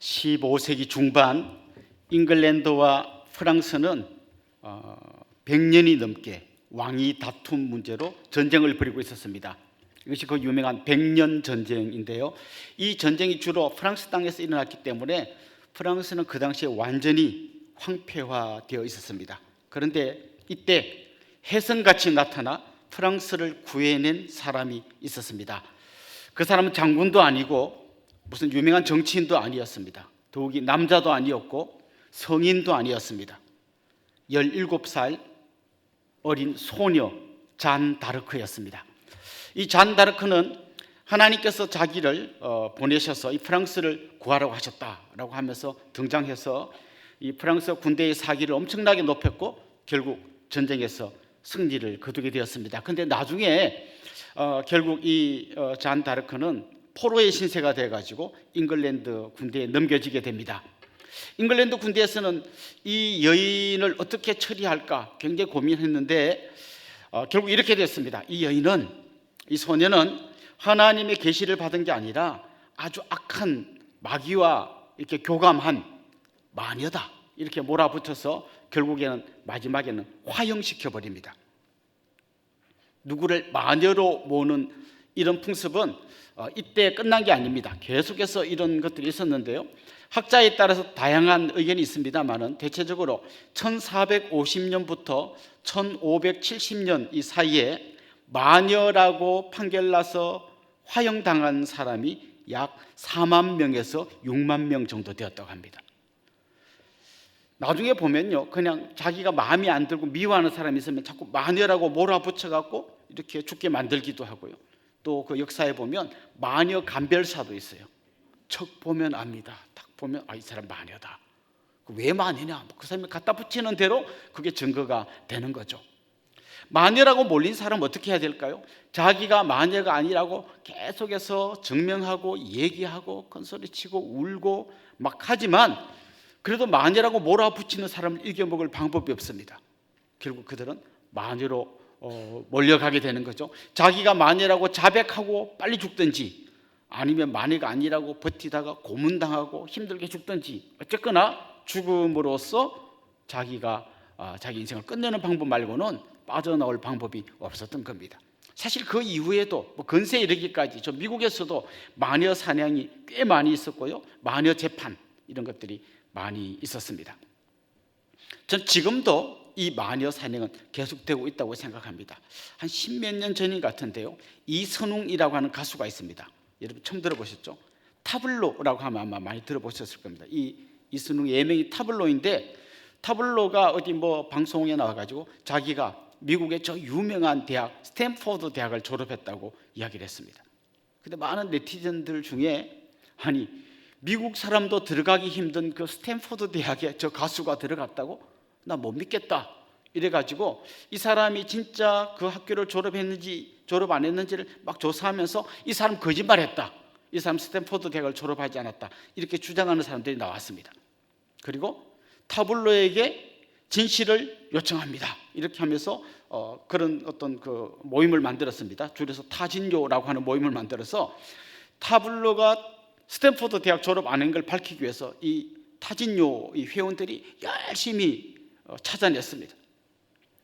15세기 중반 잉글랜드와 프랑스는 100년이 넘게 왕위 다툼 문제로 전쟁을 벌이고 있었습니다. 이것이 그 유명한 100년 전쟁인데요. 이 전쟁이 주로 프랑스 땅에서 일어났기 때문에 프랑스는 그 당시에 완전히 황폐화되어 있었습니다. 그런데 이때 혜성같이 나타나 프랑스를 구해낸 사람이 있었습니다. 그 사람은 장군도 아니고 무슨 유명한 정치인도 아니었습니다. 더욱이 남자도 아니었고 성인도 아니었습니다. 17살 어린 소녀 잔 다르크였습니다. 이 잔 다르크는 하나님께서 자기를 보내셔서 이 프랑스를 구하라고 하셨다라고 하면서 등장해서 이 프랑스 군대의 사기를 엄청나게 높였고 결국 전쟁에서 승리를 거두게 되었습니다. 그런데 나중에 결국 이 잔 다르크는 포로의 신세가 돼가지고 잉글랜드 군대에 넘겨지게 됩니다. 잉글랜드 군대에서는 이 여인을 어떻게 처리할까 굉장히 고민했는데 결국 이렇게 됐습니다. 이 소녀는 하나님의 계시를 받은 게 아니라 아주 악한 마귀와 이렇게 교감한 마녀다 이렇게 몰아붙여서 결국에는 마지막에는 화형시켜 버립니다. 누구를 마녀로 모는 이런 풍습은 이때 끝난 게 아닙니다. 계속해서 이런 것들이 있었는데요. 학자에 따라서 다양한 의견이 있습니다만은 대체적으로 1450년부터 1570년 이 사이에 마녀라고 판결나서 화형당한 사람이 약 4만 명에서 6만 명 정도 되었다고 합니다. 나중에 보면요, 그냥 자기가 마음에 안 들고 미워하는 사람이 있으면 자꾸 마녀라고 몰아붙여갖고 이렇게 죽게 만들기도 하고요. 또 그 역사에 보면 마녀 감별사도 있어요. 척 보면 압니다. 딱 보면 이 사람 마녀다. 왜 마녀냐? 그 사람이 갖다 붙이는 대로 그게 증거가 되는 거죠. 마녀라고 몰린 사람은 어떻게 해야 될까요? 자기가 마녀가 아니라고 계속해서 증명하고 얘기하고 큰소리치고 울고 막 하지만 그래도 마녀라고 몰아붙이는 사람을 이겨먹을 방법이 없습니다. 결국 그들은 마녀로 몰려가게 되는 거죠. 자기가 마녀라고 자백하고 빨리 죽든지 아니면 마녀가 아니라고 버티다가 고문당하고 힘들게 죽든지 어쨌거나 죽음으로써 자기가 자기 인생을 끝내는 방법 말고는 빠져나올 방법이 없었던 겁니다. 사실 그 이후에도 근세에 이르기까지 저 미국에서도 마녀 사냥이 꽤 많이 있었고요. 마녀 재판 이런 것들이 많이 있었습니다. 전 지금도 이 마녀 사냥은 계속되고 있다고 생각합니다. 한 10몇 년 전인 것 같은데요. 이선웅이라고 하는 가수가 있습니다. 여러분 처음 들어보셨죠? 타블로라고 하면 아마 많이 들어보셨을 겁니다. 이선웅 예명이 타블로인데 타블로가 어디 방송에 나와가지고 자기가 미국의 저 유명한 대학 스탠포드 대학을 졸업했다고 이야기를 했습니다. 근데 많은 네티즌들 중에 아니 미국 사람도 들어가기 힘든 그 스탠포드 대학에 저 가수가 들어갔다고? 나 못 믿겠다 이래가지고 이 사람이 진짜 그 학교를 졸업했는지 졸업 안 했는지를 막 조사하면서 이 사람 거짓말했다, 이 사람 스탠포드 대학을 졸업하지 않았다 이렇게 주장하는 사람들이 나왔습니다. 그리고 타블로에게 진실을 요청합니다 이렇게 하면서 그런 어떤 그 모임을 만들었습니다. 줄여서 타진요라고 하는 모임을 만들어서 타블로가 스탠포드 대학 졸업 안 한 걸 밝히기 위해서 이 타진요 이 회원들이 열심히 찾아냈습니다.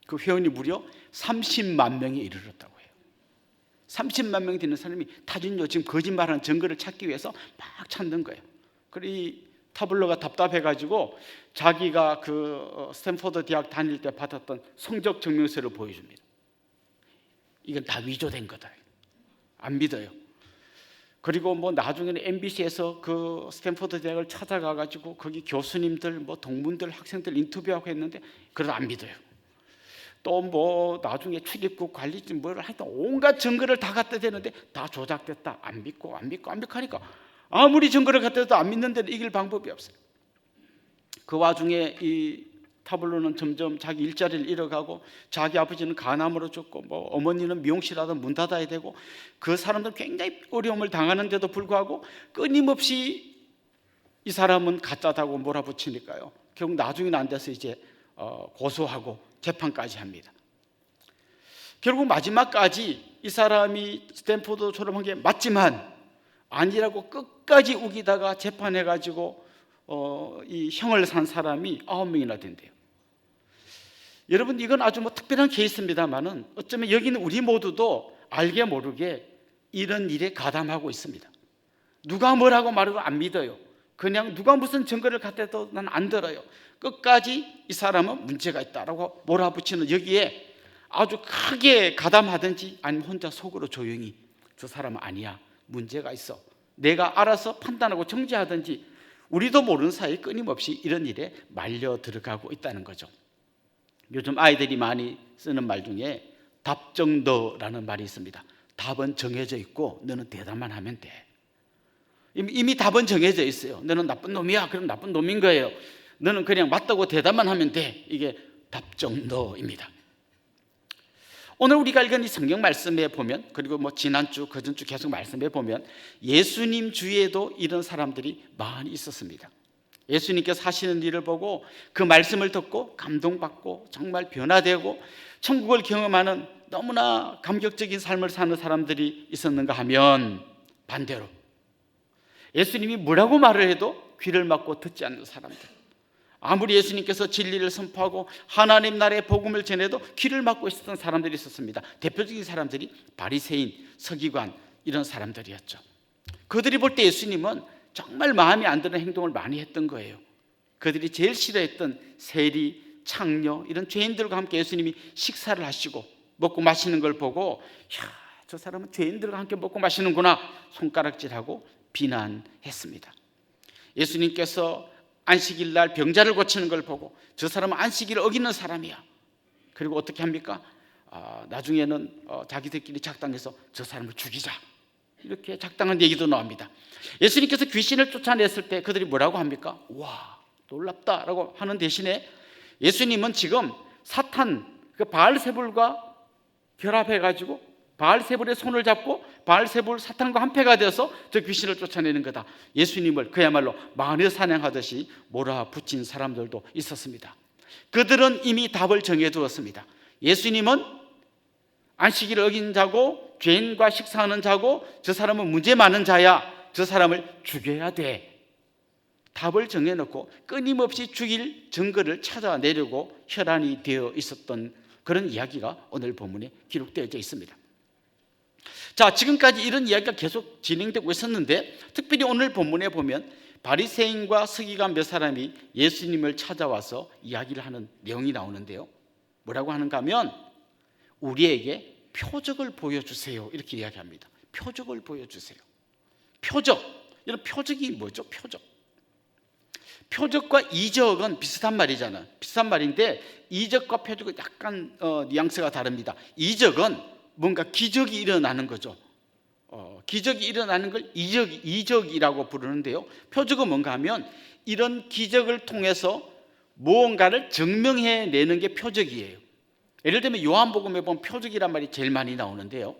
그 회원이 무려 30만 명에 이르렀다고 해요. 30만 명 되는 사람이 타진요 지금 거짓말하는 증거를 찾기 위해서 막 찾는 거예요. 그리고 이 타블로가 답답해가지고 자기가 그 스탠포드 대학 다닐 때 받았던 성적 증명서를 보여줍니다. 이건 다 위조된 거다. 안 믿어요. 그리고 나중에는 MBC에서 그 스탠포드 대학을 찾아가가지고 거기 교수님들, 동문들, 학생들 인터뷰하고 했는데 그래도 안 믿어요. 또 나중에 출입국 관리진 하여튼 온갖 증거를 다 갖다 대는데 다 조작됐다. 안 믿고 하니까 아무리 증거를 갖다 대도 안 믿는 데는 이길 방법이 없어요. 그 와중에 이 타블로는 점점 자기 일자리를 잃어가고 자기 아버지는 간암으로 죽고 어머니는 미용실 하다 문 닫아야 되고 그 사람들은 굉장히 어려움을 당하는데도 불구하고 끊임없이 이 사람은 가짜다고 몰아붙이니까요. 결국 나중에는 안 돼서 이제 고소하고 재판까지 합니다. 결국 마지막까지 이 사람이 스탠포드 졸업한 게 맞지만 아니라고 끝까지 우기다가 재판해가지고 이 형을 산 사람이 9명이나 된대요. 여러분, 이건 아주 특별한 케이스입니다만은 어쩌면 여기는 우리 모두도 알게 모르게 이런 일에 가담하고 있습니다. 누가 뭐라고 말해도 안 믿어요. 그냥 누가 무슨 증거를 갖다도 난 안 들어요. 끝까지 이 사람은 문제가 있다라고 몰아붙이는 여기에 아주 크게 가담하든지 아니면 혼자 속으로 조용히 저 사람은 아니야, 문제가 있어, 내가 알아서 판단하고 정지하든지 우리도 모르는 사이에 끊임없이 이런 일에 말려 들어가고 있다는 거죠. 요즘 아이들이 많이 쓰는 말 중에 답정너라는 말이 있습니다. 답은 정해져 있고 너는 대답만 하면 돼. 이미 답은 정해져 있어요. 너는 나쁜 놈이야, 그럼 나쁜 놈인 거예요. 너는 그냥 맞다고 대답만 하면 돼. 이게 답정너입니다. 오늘 우리가 읽은 이 성경 말씀에 보면, 그리고 지난주 그전주 계속 말씀해 보면 예수님 주위에도 이런 사람들이 많이 있었습니다. 예수님께서 하시는 일을 보고 그 말씀을 듣고 감동받고 정말 변화되고 천국을 경험하는 너무나 감격적인 삶을 사는 사람들이 있었는가 하면 반대로 예수님이 뭐라고 말을 해도 귀를 막고 듣지 않는 사람들, 아무리 예수님께서 진리를 선포하고 하나님 나라의 복음을 전해도 귀를 막고 있었던 사람들이 있었습니다. 대표적인 사람들이 바리새인, 서기관, 이런 사람들이었죠. 그들이 볼 때 예수님은 정말 마음에 안 드는 행동을 많이 했던 거예요. 그들이 제일 싫어했던 세리, 창녀, 이런 죄인들과 함께 예수님이 식사를 하시고 먹고 마시는 걸 보고 야, 저 사람은 죄인들과 함께 먹고 마시는구나 손가락질하고 비난했습니다. 예수님께서 안식일 날 병자를 고치는 걸 보고 저 사람은 안식일을 어기는 사람이야. 그리고 어떻게 합니까? 나중에는 자기들끼리 작당해서 저 사람을 죽이자, 이렇게 작당한 얘기도 나옵니다. 예수님께서 귀신을 쫓아냈을 때 그들이 뭐라고 합니까? 와, 놀랍다라고 하는 대신에 예수님은 지금 사탄, 그 바알세불과 결합해가지고 바알세불의 손을 잡고 바알세불 사탄과 한패가 되어서 저 귀신을 쫓아내는 거다. 예수님을 그야말로 마녀 사냥하듯이 몰아붙인 사람들도 있었습니다. 그들은 이미 답을 정해두었습니다. 예수님은 안식일을 어긴 자고 죄인과 식사하는 자고 저 사람은 문제 많은 자야, 저 사람을 죽여야 돼. 답을 정해놓고 끊임없이 죽일 증거를 찾아내려고 혈안이 되어 있었던 그런 이야기가 오늘 본문에 기록되어져 있습니다. 자, 지금까지 이런 이야기가 계속 진행되고 있었는데 특별히 오늘 본문에 보면 바리새인과 서기관 몇 사람이 예수님을 찾아와서 이야기를 하는 내용이 나오는데요. 뭐라고 하는가 하면 우리에게 표적을 보여주세요, 이렇게 이야기합니다. 표적을 보여주세요. 표적, 이런 표적이 뭐죠? 표적과 이적은 비슷한 말이잖아요. 비슷한 말인데 이적과 표적은 약간 뉘앙스가 다릅니다. 이적은 뭔가 기적이 일어나는 거죠. 기적이 일어나는 걸 이적이라고 부르는데요. 표적은 뭔가 하면 이런 기적을 통해서 무언가를 증명해내는 게 표적이에요. 예를 들면 요한복음에 보면 표적이란 말이 제일 많이 나오는데요.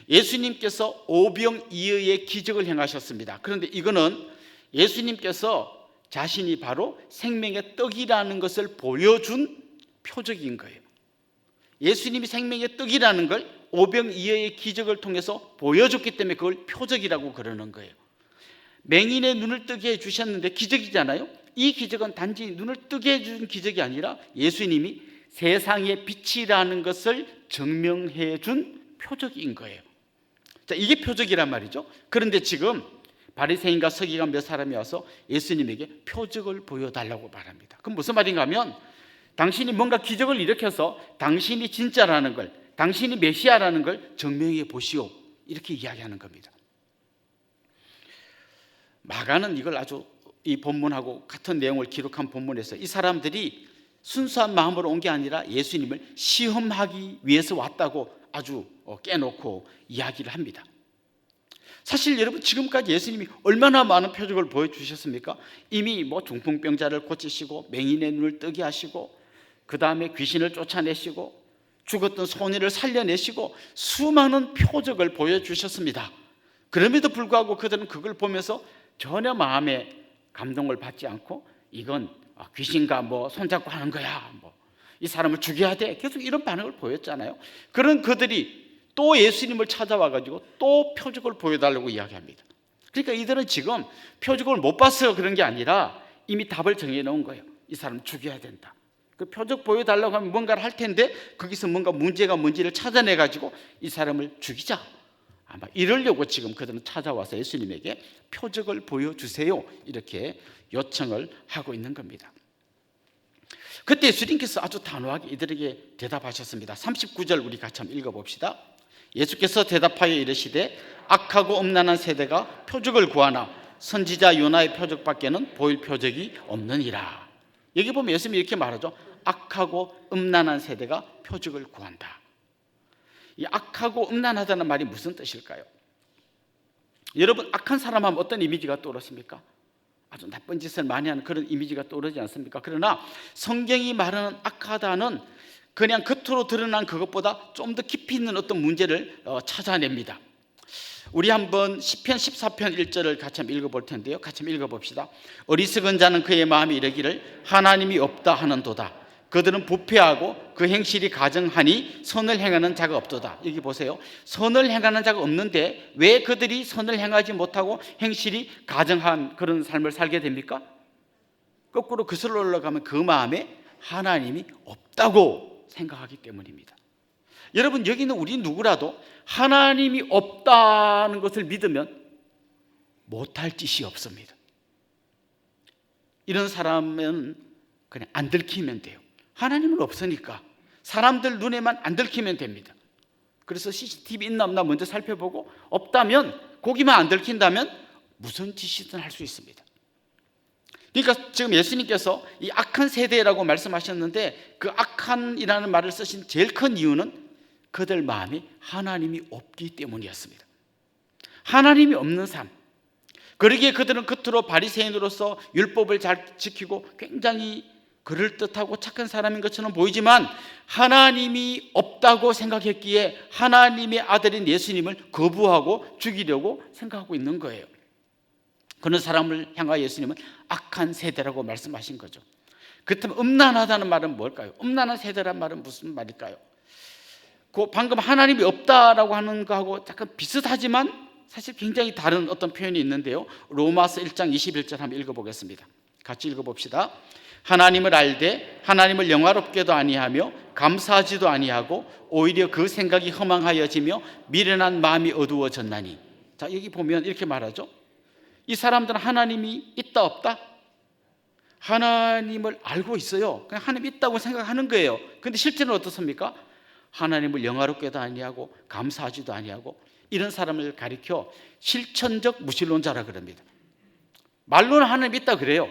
예수님께서 오병이어의 기적을 행하셨습니다. 그런데 이거는 예수님께서 자신이 바로 생명의 떡이라는 것을 보여준 표적인 거예요. 예수님이 생명의 떡이라는 걸 오병이어의 기적을 통해서 보여줬기 때문에 그걸 표적이라고 그러는 거예요. 맹인의 눈을 뜨게 해주셨는데 기적이잖아요. 이 기적은 단지 눈을 뜨게 해준 기적이 아니라 예수님이 세상의 빛이라는 것을 증명해 준 표적인 거예요. 자, 이게 표적이란 말이죠. 그런데 지금 바리새인과 서기관 몇 사람이 와서 예수님에게 표적을 보여달라고 말합니다. 그럼 무슨 말인가 하면 당신이 뭔가 기적을 일으켜서 당신이 진짜라는 걸, 당신이 메시아라는 걸 증명해 보시오, 이렇게 이야기하는 겁니다. 마가는 이걸 아주 이 본문하고 같은 내용을 기록한 본문에서 이 사람들이 순수한 마음으로 온 게 아니라 예수님을 시험하기 위해서 왔다고 아주 깨놓고 이야기를 합니다. 사실 여러분, 지금까지 예수님이 얼마나 많은 표적을 보여주셨습니까? 이미 중풍병자를 고치시고 맹인의 눈을 뜨게 하시고 그 다음에 귀신을 쫓아내시고 죽었던 소년을 살려내시고 수많은 표적을 보여주셨습니다. 그럼에도 불구하고 그들은 그걸 보면서 전혀 마음에 감동을 받지 않고 이건 귀신과 손잡고 하는 거야, 이 사람을 죽여야 돼, 계속 이런 반응을 보였잖아요. 그런 그들이 또 예수님을 찾아와가지고 또 표적을 보여달라고 이야기합니다. 그러니까 이들은 지금 표적을 못 봤어요, 그런 게 아니라 이미 답을 정해놓은 거예요. 이 사람 죽여야 된다. 그 표적 보여달라고 하면 뭔가를 할 텐데 거기서 뭔가 문제가 뭔지를 찾아내가지고 이 사람을 죽이자. 아마 이러려고 지금 그들은 찾아와서 예수님에게 표적을 보여주세요, 이렇게 요청을 하고 있는 겁니다. 그때 예수님께서 아주 단호하게 이들에게 대답하셨습니다. 39절 우리 같이 한번 읽어봅시다. 예수께서 대답하여 이르시되 악하고 음란한 세대가 표적을 구하나 선지자 요나의 표적밖에는 보일 표적이 없느니라. 여기 보면 예수님이 이렇게 말하죠. 악하고 음란한 세대가 표적을 구한다. 이 악하고 음란하다는 말이 무슨 뜻일까요? 여러분, 악한 사람 하면 어떤 이미지가 떠오르십니까? 아주 나쁜 짓을 많이 하는 그런 이미지가 떠오르지 않습니까? 그러나 성경이 말하는 악하다는 그냥 겉으로 드러난 그것보다 좀 더 깊이 있는 어떤 문제를 찾아냅니다. 우리 한번 시편 14편 1절을 같이 한번 읽어볼 텐데요. 같이 한번 읽어봅시다. 어리석은 자는 그의 마음에 이르기를 하나님이 없다 하는도다. 그들은 부패하고 그 행실이 가증하니 선을 행하는 자가 없도다. 여기 보세요. 선을 행하는 자가 없는데 왜 그들이 선을 행하지 못하고 행실이 가증한 그런 삶을 살게 됩니까? 거꾸로 그슬로 올라가면 그 마음에 하나님이 없다고 생각하기 때문입니다. 여러분, 여기는 우리 누구라도 하나님이 없다는 것을 믿으면 못할 짓이 없습니다. 이런 사람은 그냥 안 들키면 돼요. 하나님은 없으니까 사람들 눈에만 안 들키면 됩니다. 그래서 CCTV 있나 없나 먼저 살펴보고 없다면, 거기만 안 들킨다면 무슨 짓이든 할 수 있습니다. 그러니까 지금 예수님께서 이 악한 세대라고 말씀하셨는데 그 악한이라는 말을 쓰신 제일 큰 이유는 그들 마음에 하나님이 없기 때문이었습니다. 하나님이 없는 삶. 그러기에 그들은 겉으로 바리새인으로서 율법을 잘 지키고 굉장히 그럴듯하고 착한 사람인 것처럼 보이지만 하나님이 없다고 생각했기에 하나님의 아들인 예수님을 거부하고 죽이려고 생각하고 있는 거예요. 그런 사람을 향하여 예수님은 악한 세대라고 말씀하신 거죠. 그렇다면 음란하다는 말은 뭘까요? 음란한 세대란 말은 무슨 말일까요? 그 방금 하나님이 없다라고 하는 거하고 약간 비슷하지만 사실 굉장히 다른 어떤 표현이 있는데요. 로마서 1장 21절 한번 읽어보겠습니다. 같이 읽어봅시다. 하나님을 알되 하나님을 영화롭게도 아니하며 감사하지도 아니하고 오히려 그 생각이 허망하여지며 미련한 마음이 어두워졌나니. 자, 여기 보면 이렇게 말하죠. 이 사람들은 하나님이 있다 없다? 하나님을 알고 있어요. 그냥 하나님 있다고 생각하는 거예요. 그런데 실제는 어떻습니까? 하나님을 영화롭게도 아니하고 감사하지도 아니하고, 이런 사람을 가리켜 실천적 무신론자라 그럽니다. 말로는 하나님 있다 그래요.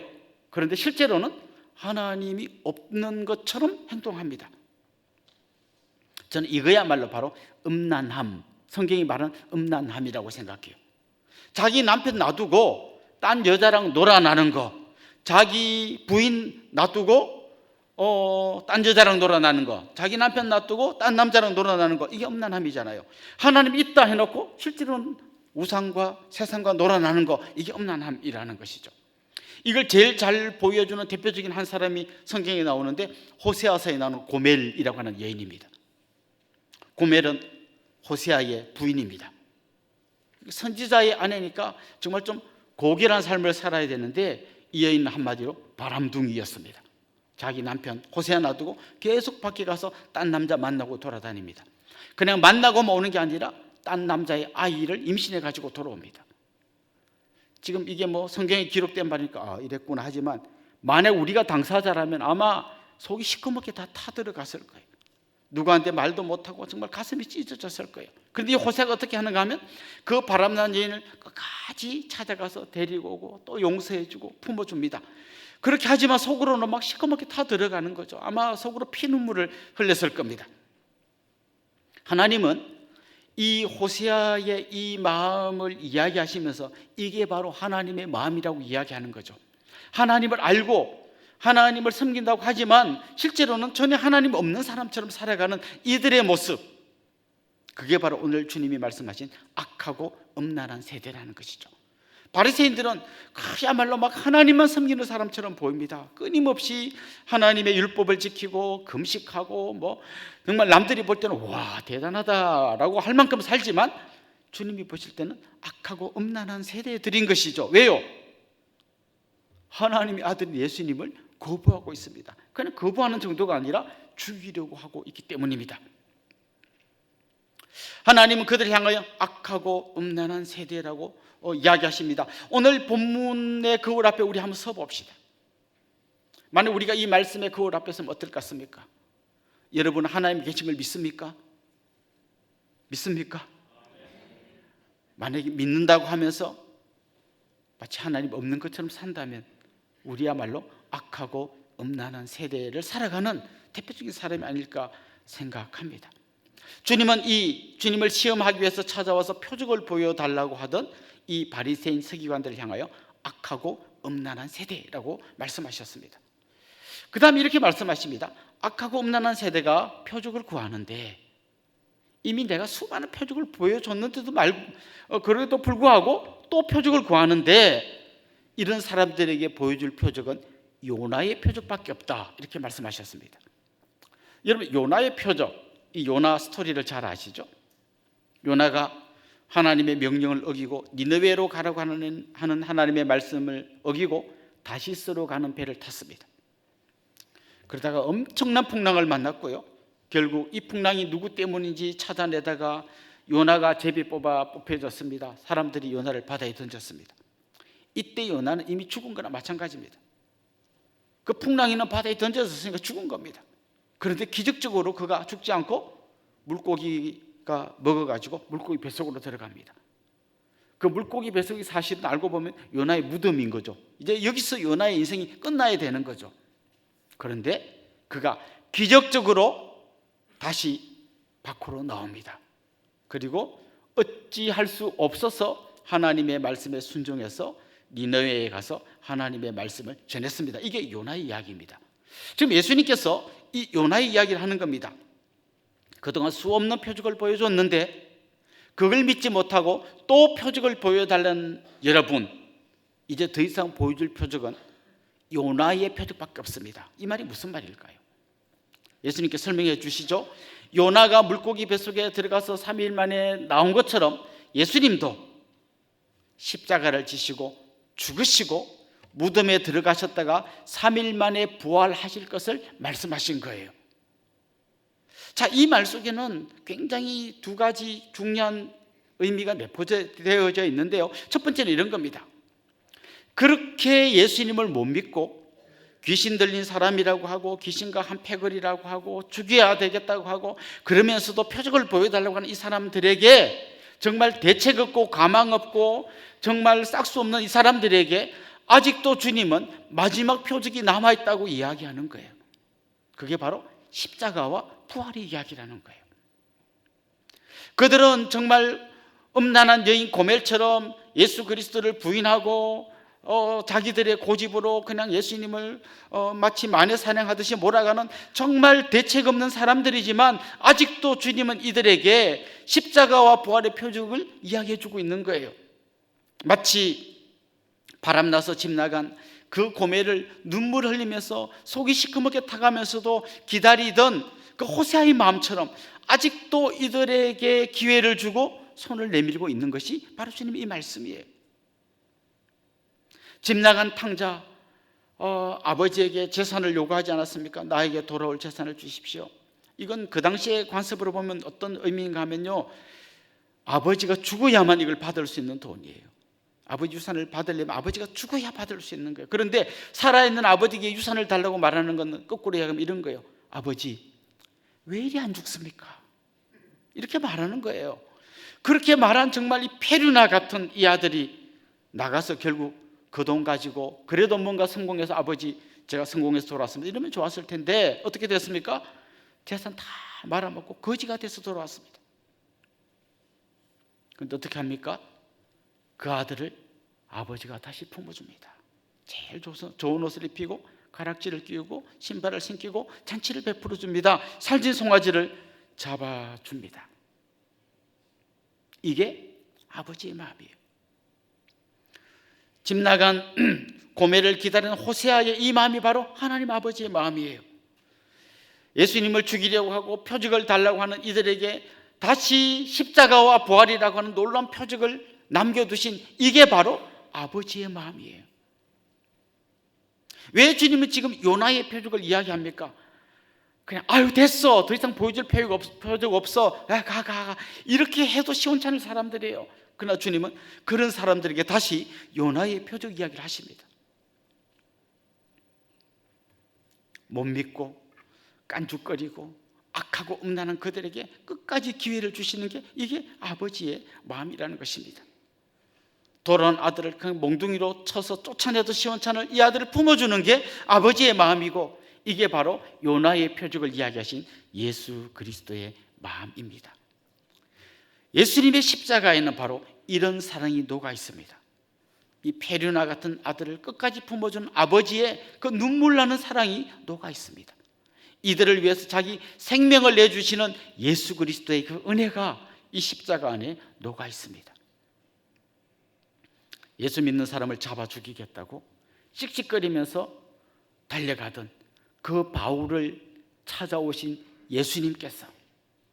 그런데 실제로는 하나님이 없는 것처럼 행동합니다. 저는 이거야말로 바로 음란함, 성경이 말하는 음란함이라고 생각해요. 자기 남편 놔두고 딴 여자랑 놀아나는 거, 자기 부인 놔두고 딴 여자랑 놀아나는 거, 자기 남편 놔두고 딴 남자랑 놀아나는 거, 이게 음란함이잖아요. 하나님 있다 해놓고 실제로는 우상과 세상과 놀아나는 거, 이게 음란함이라는 것이죠. 이걸 제일 잘 보여주는 대표적인 한 사람이 성경에 나오는데 호세아서에 나오는 고멜이라고 하는 여인입니다. 고멜은 호세아의 부인입니다. 선지자의 아내니까 정말 좀 고결한 삶을 살아야 되는데 이 여인은 한마디로 바람둥이였습니다. 자기 남편 호세아 놔두고 계속 밖에 가서 딴 남자 만나고 돌아다닙니다. 그냥 만나고만 오는 게 아니라 딴 남자의 아이를 임신해 가지고 돌아옵니다. 지금 이게 뭐 성경에 기록된 말이니까 이랬구나 하지만 만약 우리가 당사자라면 아마 속이 시커멓게 다 타들어갔을 거예요. 누구한테 말도 못하고 정말 가슴이 찢어졌을 거예요. 그런데 이 호세아가 어떻게 하는가 하면 그 바람난 여인을 끝까지 찾아가서 데리고 오고 또 용서해주고 품어줍니다. 그렇게 하지만 속으로는 막 시커멓게 타들어가는 거죠. 아마 속으로 피눈물을 흘렸을 겁니다. 하나님은 이 호세아의 이 마음을 이야기하시면서 이게 바로 하나님의 마음이라고 이야기하는 거죠. 하나님을 알고 하나님을 섬긴다고 하지만 실제로는 전혀 하나님 없는 사람처럼 살아가는 이들의 모습, 그게 바로 오늘 주님이 말씀하신 악하고 음란한 세대라는 것이죠. 바리새인들은 그야말로 막 하나님만 섬기는 사람처럼 보입니다. 끊임없이 하나님의 율법을 지키고 금식하고 뭐 정말 남들이 볼 때는 와 대단하다라고 할 만큼 살지만 주님이 보실 때는 악하고 음란한 세대들인 것이죠. 왜요? 하나님의 아들인 예수님을 거부하고 있습니다. 그냥 거부하는 정도가 아니라 죽이려고 하고 있기 때문입니다. 하나님은 그들을 향하여 악하고 음란한 세대라고 이야기하십니다. 오늘 본문의 거울 앞에 우리 한번 서봅시다. 만약 우리가 이 말씀의 거울 앞에 서면 어떨 것 같습니까? 여러분 하나님 계심을 믿습니까? 믿습니까? 만약에 믿는다고 하면서 마치 하나님 없는 것처럼 산다면 우리야말로 악하고 음란한 세대를 살아가는 대표적인 사람이 아닐까 생각합니다. 주님은 이 주님을 시험하기 위해서 찾아와서 표적을 보여달라고 하던 이 바리새인 서기관들을 향하여 악하고 음란한 세대라고 말씀하셨습니다. 그 다음에 이렇게 말씀하십니다. 악하고 음란한 세대가 표적을 구하는데 이미 내가 수많은 표적을 보여줬는데도 그래도 불구하고 또 표적을 구하는데 이런 사람들에게 보여줄 표적은 요나의 표적밖에 없다, 이렇게 말씀하셨습니다. 여러분 요나의 표적, 이 요나 스토리를 잘 아시죠? 요나가 하나님의 명령을 어기고 니느웨로 가라고 하는 하나님의 말씀을 어기고 다시스로 가는 배를 탔습니다. 그러다가 엄청난 풍랑을 만났고요, 결국 이 풍랑이 누구 때문인지 찾아내다가 요나가 제비 뽑혀졌습니다. 사람들이 요나를 바다에 던졌습니다. 이때 요나는 이미 죽은 거나 마찬가지입니다. 그 풍랑이는 바다에 던져졌으니까 죽은 겁니다. 그런데 기적적으로 그가 죽지 않고 물고기가 먹어가지고 물고기 뱃속으로 들어갑니다. 그 물고기 뱃속이 사실은 알고 보면 요나의 무덤인 거죠. 이제 여기서 요나의 인생이 끝나야 되는 거죠. 그런데 그가 기적적으로 다시 밖으로 나옵니다. 그리고 어찌할 수 없어서 하나님의 말씀에 순종해서 니느웨에 가서 하나님의 말씀을 전했습니다. 이게 요나의 이야기입니다. 지금 예수님께서 이 요나의 이야기를 하는 겁니다. 그동안 수없는 표적을 보여줬는데 그걸 믿지 못하고 또 표적을 보여달라는 여러분, 이제 더 이상 보여줄 표적은 요나의 표적밖에 없습니다. 이 말이 무슨 말일까요? 예수님께 설명해 주시죠. 요나가 물고기 뱃속에 들어가서 3일 만에 나온 것처럼 예수님도 십자가를 지시고 죽으시고 무덤에 들어가셨다가 3일 만에 부활하실 것을 말씀하신 거예요. 자, 이 말 속에는 굉장히 두 가지 중요한 의미가 내포되어져 있는데요. 첫 번째는 이런 겁니다. 그렇게 예수님을 못 믿고 귀신 들린 사람이라고 하고 귀신과 한 패거리라고 하고 죽여야 되겠다고 하고 그러면서도 표적을 보여달라고 하는 이 사람들에게, 정말 대책 없고 가망 없고 정말 싹수 없는 이 사람들에게 아직도 주님은 마지막 표적이 남아있다고 이야기하는 거예요. 그게 바로 십자가와 부활의 이야기라는 거예요. 그들은 정말 음란한 여인 고멜처럼 예수 그리스도를 부인하고 자기들의 고집으로 그냥 예수님을 마치 마녀 사냥하듯이 몰아가는 정말 대책 없는 사람들이지만 아직도 주님은 이들에게 십자가와 부활의 표적을 이야기해 주고 있는 거예요. 마치 바람나서 집 나간 그 고멜을 눈물 흘리면서 속이 시커멓게 타가면서도 기다리던 그 호세아의 마음처럼 아직도 이들에게 기회를 주고 손을 내밀고 있는 것이 바로 주님의 이 말씀이에요. 집 나간 탕자 아버지에게 재산을 요구하지 않았습니까? 나에게 돌아올 재산을 주십시오. 이건 그 당시의 관습으로 보면 어떤 의미인가 하면요, 아버지가 죽어야만 이걸 받을 수 있는 돈이에요. 아버지 유산을 받으려면 아버지가 죽어야 받을 수 있는 거예요. 그런데 살아있는 아버지에게 유산을 달라고 말하는 건 거꾸로 이야기하면 이런 거예요. 아버지, 왜 이리 안 죽습니까? 이렇게 말하는 거예요. 그렇게 말한 정말 이 페류나 같은 이 아들이 나가서 결국 그 돈 가지고 그래도 뭔가 성공해서 아버지 제가 성공해서 돌아왔습니다 이러면 좋았을 텐데 어떻게 됐습니까? 재산 다 말아먹고 거지가 돼서 돌아왔습니다. 그런데 어떻게 합니까? 그 아들을 아버지가 다시 품어줍니다. 제일 좋은 옷을 입히고 가락지를 끼우고 신발을 신기고 잔치를 베풀어 줍니다. 살진 송아지를 잡아줍니다. 이게 아버지의 마음이에요. 집 나간 고멜을 기다리는 호세아의 이 마음이 바로 하나님 아버지의 마음이에요. 예수님을 죽이려고 하고 표적을 달라고 하는 이들에게 다시 십자가와 부활이라고 하는 놀라운 표적을 남겨두신 이게 바로 아버지의 마음이에요. 왜 주님은 지금 요나의 표적을 이야기합니까? 그냥 아유 됐어, 더 이상 보여줄 표적 없어, 가 이렇게 해도 시원찮을 사람들이에요. 그러나 주님은 그런 사람들에게 다시 요나의 표적 이야기를 하십니다. 못 믿고 깐죽거리고 악하고 음란한 그들에게 끝까지 기회를 주시는 게 이게 아버지의 마음이라는 것입니다. 돌아온 아들을 그냥 몽둥이로 쳐서 쫓아내도 시원찮을 이 아들을 품어주는 게 아버지의 마음이고, 이게 바로 요나의 표적을 이야기하신 예수 그리스도의 마음입니다. 예수님의 십자가에는 바로 이런 사랑이 녹아 있습니다. 이 페류나 같은 아들을 끝까지 품어주는 아버지의 그 눈물 나는 사랑이 녹아 있습니다. 이들을 위해서 자기 생명을 내주시는 예수 그리스도의 그 은혜가 이 십자가 안에 녹아 있습니다. 예수 믿는 사람을 잡아 죽이겠다고 씩씩거리면서 달려가던 그 바울을 찾아오신 예수님께서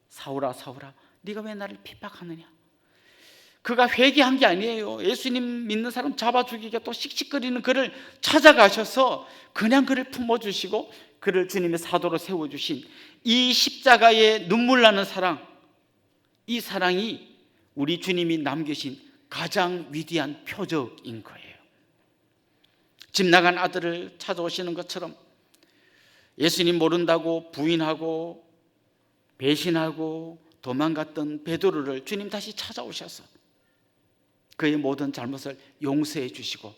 사울아 사울아 네가 왜 나를 핍박하느냐. 그가 회개한 게 아니에요. 예수님 믿는 사람 잡아 죽이겠다고 씩씩거리는 그를 찾아가셔서 그냥 그를 품어주시고 그를 주님의 사도로 세워주신 이 십자가의 눈물 나는 사랑, 이 사랑이 우리 주님이 남기신 가장 위대한 표적인 거예요. 집 나간 아들을 찾아오시는 것처럼 예수님 모른다고 부인하고 배신하고 도망갔던 베드로를 주님 다시 찾아오셔서 그의 모든 잘못을 용서해 주시고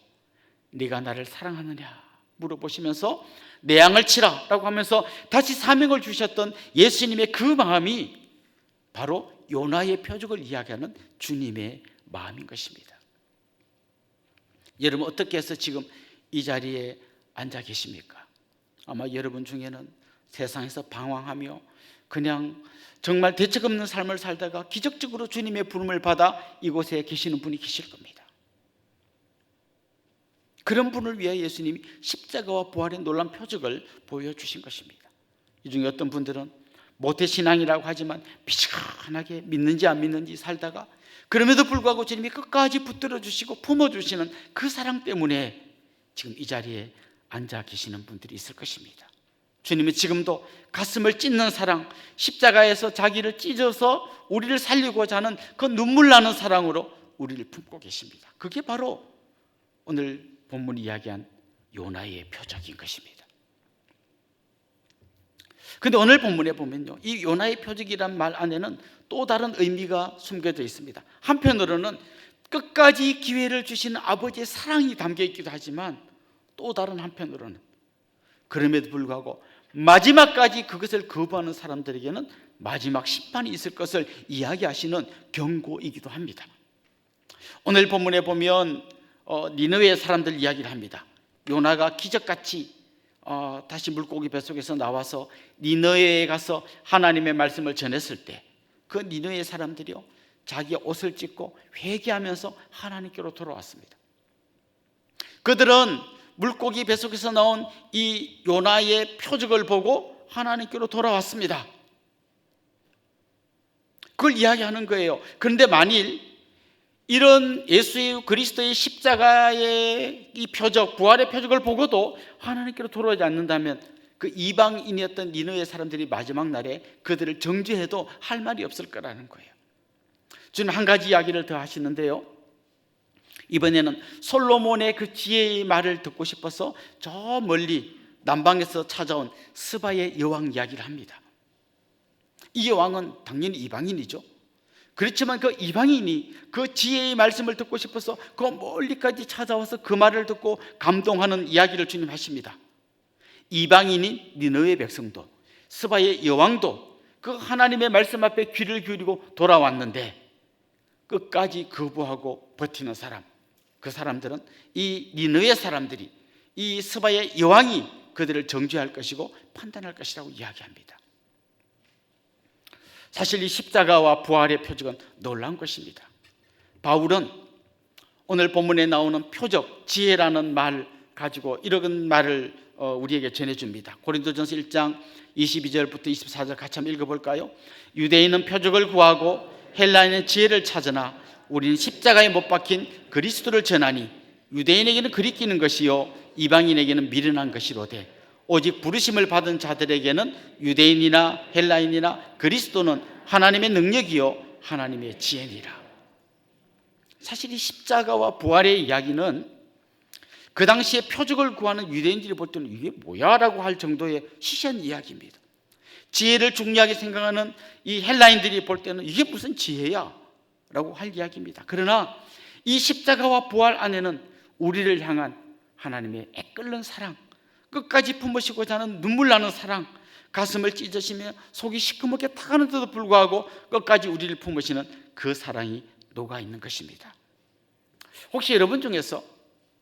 네가 나를 사랑하느냐 물어보시면서 내 양을 치라 라고 하면서 다시 사명을 주셨던 예수님의 그 마음이 바로 요나의 표적을 이야기하는 주님의 마음인 것입니다. 여러분 어떻게 해서 지금 이 자리에 앉아 계십니까? 아마 여러분 중에는 세상에서 방황하며 그냥 정말 대책 없는 삶을 살다가 기적적으로 주님의 부름을 받아 이곳에 계시는 분이 계실 겁니다. 그런 분을 위해 예수님이 십자가와 부활의 놀라운 표적을 보여주신 것입니다. 이 중에 어떤 분들은 모태신앙이라고 하지만 비참하게 믿는지 안 믿는지 살다가 그럼에도 불구하고 주님이 끝까지 붙들어 주시고 품어주시는 그 사랑 때문에 지금 이 자리에 앉아 계시는 분들이 있을 것입니다. 주님은 지금도 가슴을 찢는 사랑, 십자가에서 자기를 찢어서 우리를 살리고자 하는 그 눈물 나는 사랑으로 우리를 품고 계십니다. 그게 바로 오늘 본문이 이야기한 요나의 표적인 것입니다. 그런데 오늘 본문에 보면요, 이 요나의 표적이란 말 안에는 또 다른 의미가 숨겨져 있습니다. 한편으로는 끝까지 기회를 주시는 아버지의 사랑이 담겨 있기도 하지만 또 다른 한편으로는 그럼에도 불구하고 마지막까지 그것을 거부하는 사람들에게는 마지막 심판이 있을 것을 이야기하시는 경고이기도 합니다. 오늘 본문에 보면 니느웨 사람들 이야기를 합니다. 요나가 기적같이 다시 물고기 뱃속에서 나와서 니느웨에 가서 하나님의 말씀을 전했을 때 그 니느웨 사람들이요 자기 옷을 찢고 회개하면서 하나님께로 돌아왔습니다. 그들은 물고기 뱃속에서 나온 이 요나의 표적을 보고 하나님께로 돌아왔습니다. 그걸 이야기하는 거예요. 그런데 만일 이런 예수 그리스도의 십자가의 이 표적, 부활의 표적을 보고도 하나님께로 돌아오지 않는다면 그 이방인이었던 니느웨 사람들이 마지막 날에 그들을 정죄해도 할 말이 없을 거라는 거예요. 주님 한 가지 이야기를 더 하시는데요, 이번에는 솔로몬의 그 지혜의 말을 듣고 싶어서 저 멀리 남방에서 찾아온 스바의 여왕 이야기를 합니다. 이 여왕은 당연히 이방인이죠. 그렇지만 그 이방인이 그 지혜의 말씀을 듣고 싶어서 그 멀리까지 찾아와서 그 말을 듣고 감동하는 이야기를 주님 하십니다. 이방인인 니느웨 백성도 스바의 여왕도 그 하나님의 말씀 앞에 귀를 기울이고 돌아왔는데 끝까지 거부하고 버티는 사람, 그 사람들은 이 니느웨 사람들이 이 스바의 여왕이 그들을 정죄할 것이고 판단할 것이라고 이야기합니다. 사실 이 십자가와 부활의 표적은 놀라운 것입니다. 바울은 오늘 본문에 나오는 표적, 지혜라는 말 가지고 이런 말을 우리에게 전해줍니다. 고린도전서 1장 22절부터 24절 같이 한번 읽어볼까요? 유대인은 표적을 구하고 헬라인은 지혜를 찾으나 우리는 십자가에 못 박힌 그리스도를 전하니 유대인에게는 그리끼는 것이요 이방인에게는 미련한 것이로되 오직 부르심을 받은 자들에게는 유대인이나 헬라인이나 그리스도는 하나님의 능력이요 하나님의 지혜니라. 사실 이 십자가와 부활의 이야기는 그 당시에 표적을 구하는 유대인들이 볼 때는 이게 뭐야? 라고 할 정도의 시시한 이야기입니다. 지혜를 중요하게 생각하는 이 헬라인들이 볼 때는 이게 무슨 지혜야? 라고 할 이야기입니다. 그러나 이 십자가와 부활 안에는 우리를 향한 하나님의 애끓는 사랑, 끝까지 품으시고자 하는 눈물 나는 사랑, 가슴을 찢으시며 속이 시커멓게 타가는데도 불구하고 끝까지 우리를 품으시는 그 사랑이 녹아 있는 것입니다. 혹시 여러분 중에서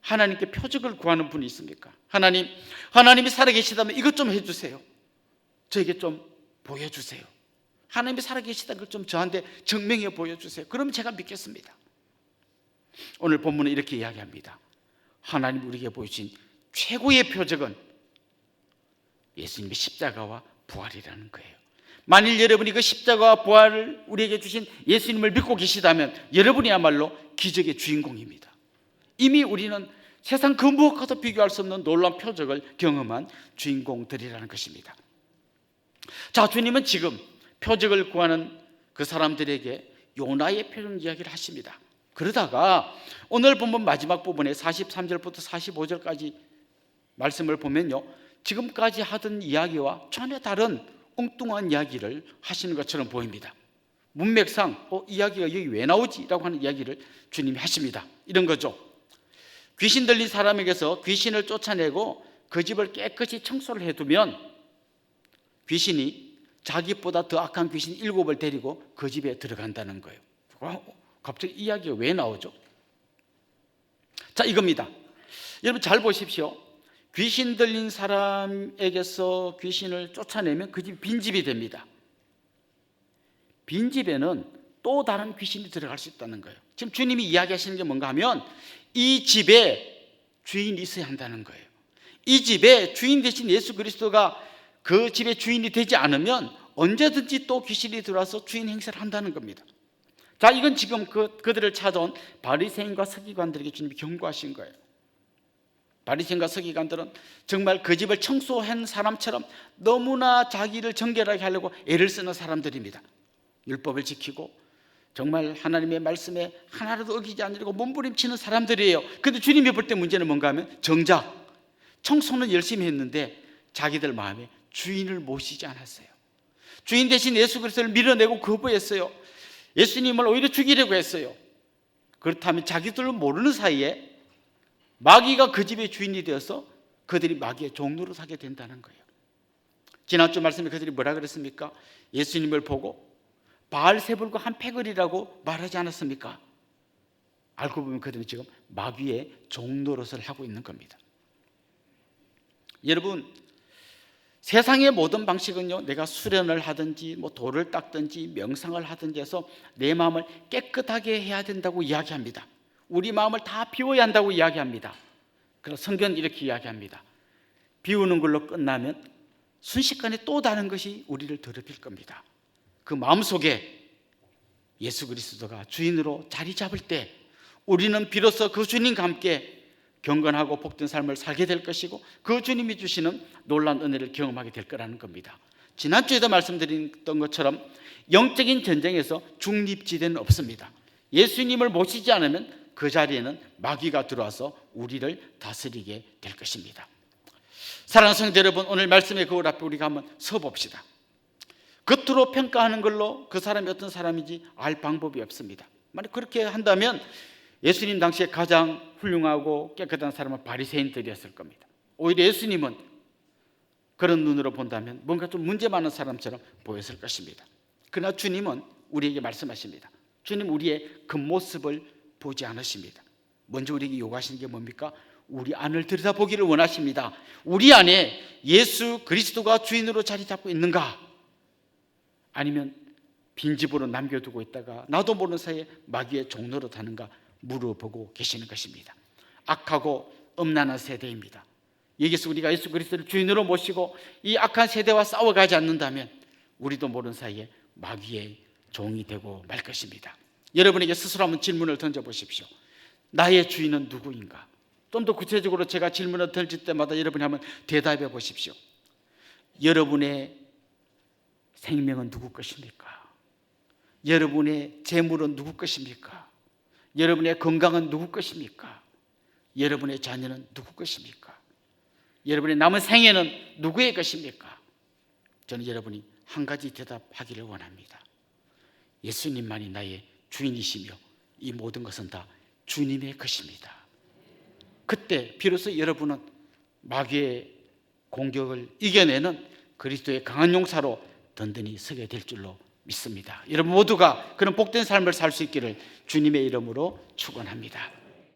하나님께 표적을 구하는 분이 있습니까? 하나님이 살아계시다면 이것 좀 해주세요. 저에게 좀 보여주세요. 하나님이 살아계시다는 걸 좀 저한테 증명해 보여주세요. 그럼 제가 믿겠습니다. 오늘 본문은 이렇게 이야기합니다. 하나님이 우리에게 보여주신 최고의 표적은 예수님의 십자가와 부활이라는 거예요. 만일 여러분이 그 십자가와 부활을 우리에게 주신 예수님을 믿고 계시다면 여러분이야말로 기적의 주인공입니다. 이미 우리는 세상 그 무엇과도 비교할 수 없는 놀라운 표적을 경험한 주인공들이라는 것입니다. 자, 주님은 지금 표적을 구하는 그 사람들에게 요나의 표적 이야기를 하십니다. 그러다가 오늘 본문 마지막 부분에 43절부터 45절까지 말씀을 보면요, 지금까지 하던 이야기와 전혀 다른 엉뚱한 이야기를 하시는 것처럼 보입니다. 문맥상 이야기가 여기 왜 나오지? 라고 하는 이야기를 주님이 하십니다. 이런 거죠. 귀신 들린 사람에게서 귀신을 쫓아내고 그 집을 깨끗이 청소를 해두면 귀신이 자기보다 더 악한 귀신 7을 데리고 그 집에 들어간다는 거예요. 갑자기 이야기가 왜 나오죠? 자, 이겁니다. 여러분 잘 보십시오. 귀신 들린 사람에게서 귀신을 쫓아내면 그 집이 빈집이 됩니다. 빈집에는 또 다른 귀신이 들어갈 수 있다는 거예요. 지금 주님이 이야기하시는 게 뭔가 하면 이 집에 주인이 있어야 한다는 거예요. 이 집에 주인 대신 예수 그리스도가 그 집의 주인이 되지 않으면 언제든지 또 귀신이 들어와서 주인 행세를 한다는 겁니다. 자, 이건 지금 그들을 찾아온 바리새인과 서기관들에게 주님이 경고하신 거예요. 바리새인과 서기관들은 정말 그 집을 청소한 사람처럼 너무나 자기를 정결하게 하려고 애를 쓰는 사람들입니다. 율법을 지키고 정말 하나님의 말씀에 하나라도 어기지 않으려고 몸부림치는 사람들이에요. 그런데 주님이 볼 때 문제는 뭔가 하면 정작 청소는 열심히 했는데 자기들 마음에 주인을 모시지 않았어요. 주인 대신 예수 그리스도를 밀어내고 거부했어요. 예수님을 오히려 죽이려고 했어요. 그렇다면 자기들은 모르는 사이에 마귀가 그 집의 주인이 되어서 그들이 마귀의 종로로 사게 된다는 거예요. 지난주 말씀에 그들이 뭐라 그랬습니까? 예수님을 보고 바알세불과 한 패거리라고 말하지 않았습니까? 알고 보면 그들은 지금 마귀의 종노릇을 하고 있는 겁니다. 여러분, 세상의 모든 방식은요, 내가 수련을 하든지 돌을 닦든지 명상을 하든지 해서 내 마음을 깨끗하게 해야 된다고 이야기합니다. 우리 마음을 다 비워야 한다고 이야기합니다. 그래서 성경은 이렇게 이야기합니다. 비우는 걸로 끝나면 순식간에 또 다른 것이 우리를 더럽힐 겁니다. 그 마음속에 예수 그리스도가 주인으로 자리 잡을 때 우리는 비로소 그 주님과 함께 경건하고 복된 삶을 살게 될 것이고 그 주님이 주시는 놀라운 은혜를 경험하게 될 거라는 겁니다. 지난주에도 말씀드렸던 것처럼 영적인 전쟁에서 중립지대는 없습니다. 예수님을 모시지 않으면 그 자리에는 마귀가 들어와서 우리를 다스리게 될 것입니다. 사랑하는 성도 여러분, 오늘 말씀의 거울 앞에 우리가 한번 서봅시다. 겉으로 평가하는 걸로 그 사람이 어떤 사람인지 알 방법이 없습니다. 만약 그렇게 한다면 예수님 당시에 가장 훌륭하고 깨끗한 사람은 바리새인들이었을 겁니다. 오히려 예수님은 그런 눈으로 본다면 뭔가 좀 문제 많은 사람처럼 보였을 것입니다. 그러나 주님은 우리에게 말씀하십니다. 주님 우리의 겉모습을 보지 않으십니다. 먼저 우리에게 요구하시는 게 뭡니까? 우리 안을 들여다보기를 원하십니다. 우리 안에 예수 그리스도가 주인으로 자리 잡고 있는가? 아니면 빈집으로 남겨두고 있다가 나도 모르는 사이에 마귀의 종노릇 하는가 물어보고 계시는 것입니다. 악하고 음란한 세대입니다. 여기서 우리가 예수 그리스도를 주인으로 모시고 이 악한 세대와 싸워가지 않는다면 우리도 모르는 사이에 마귀의 종이 되고 말 것입니다. 여러분에게 스스로 한번 질문을 던져보십시오. 나의 주인은 누구인가? 좀 더 구체적으로 제가 질문을 던질 때마다 여러분이 한번 대답해 보십시오. 여러분의 생명은 누구 것입니까? 여러분의 재물은 누구 것입니까? 여러분의 건강은 누구 것입니까? 여러분의 자녀는 누구 것입니까? 여러분의 남은 생애는 누구의 것입니까? 저는 여러분이 한 가지 대답하기를 원합니다. 예수님만이 나의 주인이시며 이 모든 것은 다 주님의 것입니다. 그때 비로소 여러분은 마귀의 공격을 이겨내는 그리스도의 강한 용사로 든든히 서게 될 줄로 믿습니다. 여러분 모두가 그런 복된 삶을 살 수 있기를 주님의 이름으로 축원합니다.